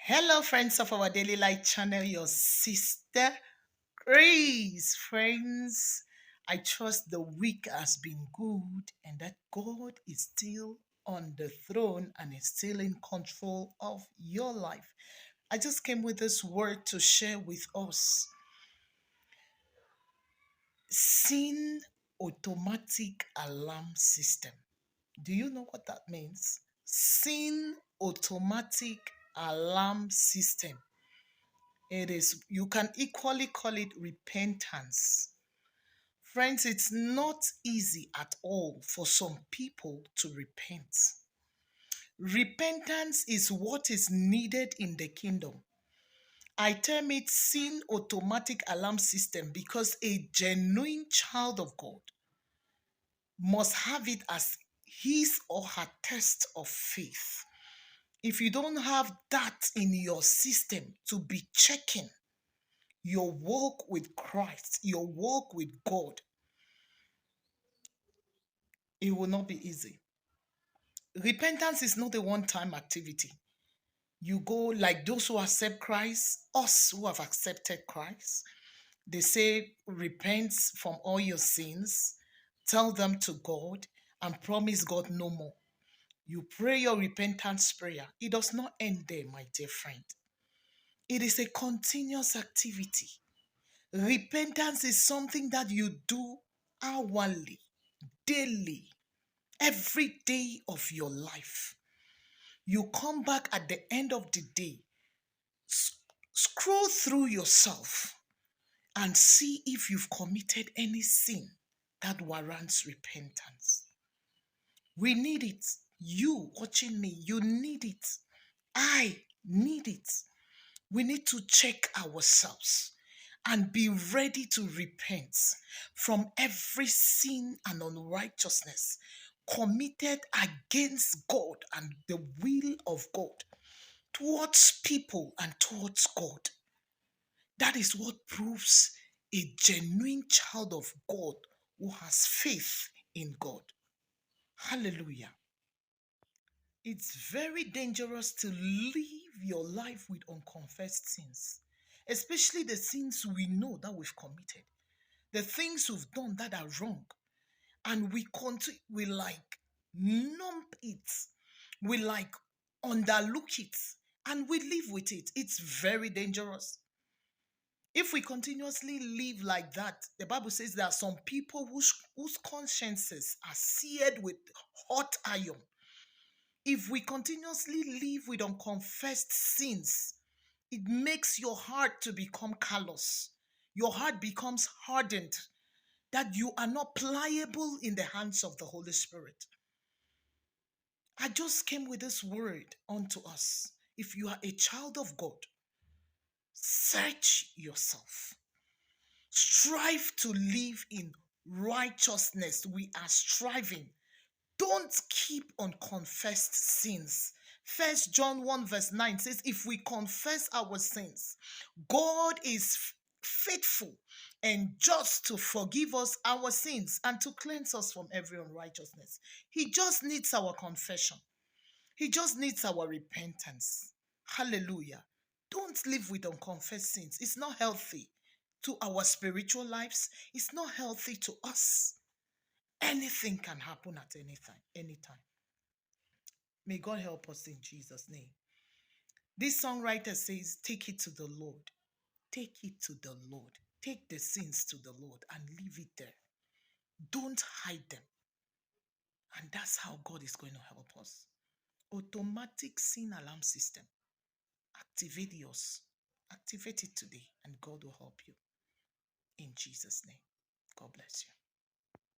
Hello, friends of our Daily Light channel, your sister Grace. Friends, I trust the week has been good and that God is still on the throne and is still in control of your life. I just came with this word to share with us. Sin automatic alarm system. Do you know what that means? Sin automatic alarm system. It is, you can equally call it repentance. Friends, it's not easy at all for some people to repent. Repentance is what is needed in the kingdom. I term it sin automatic alarm system because a genuine child of God must have it as his or her test of faith. If you don't have that in your system to be checking your walk with Christ, your walk with God, it will not be easy. Repentance is not a one-time activity. You go like those who accept Christ, us who have accepted Christ. They say, repent from all your sins, tell them to God, and promise God no more. You pray your repentance prayer. It does not end there, my dear friend. It is a continuous activity. Repentance is something that you do hourly, daily, every day of your life. You come back at the end of the day, scroll through yourself and see if you've committed any sin that warrants repentance. We need it. You watching me, you need it. I need it. We need to check ourselves and be ready to repent from every sin and unrighteousness committed against God and the will of God towards people and towards God. That is what proves a genuine child of God who has faith in God. Hallelujah. It's very dangerous to live your life with unconfessed sins, especially the sins we know that we've committed, the things we've done that are wrong, and we like numb it, we like underlook it, and we live with it. It's very dangerous. If we continuously live like that, the Bible says there are some people whose consciences are seared with hot iron. If we continuously live with unconfessed sins, it makes your heart to become callous. Your heart becomes hardened, that you are not pliable in the hands of the Holy Spirit. I just came with this word unto us. If you are a child of God, search yourself. Strive to live in righteousness. We are striving. Don't keep unconfessed sins. 1 John 1 verse 9 says, if we confess our sins, God is faithful and just to forgive us our sins and to cleanse us from every unrighteousness. He just needs our confession. He just needs our repentance. Hallelujah. Don't live with unconfessed sins. It's not healthy to our spiritual lives. It's not healthy to us. Anything can happen at any time. May God help us in Jesus' name. This songwriter says, take it to the Lord. Take it to the Lord. Take the sins to the Lord and leave it there. Don't hide them. And that's how God is going to help us. Automatic sin alarm system. Activate yours. Activate it today and God will help you. In Jesus' name. God bless you.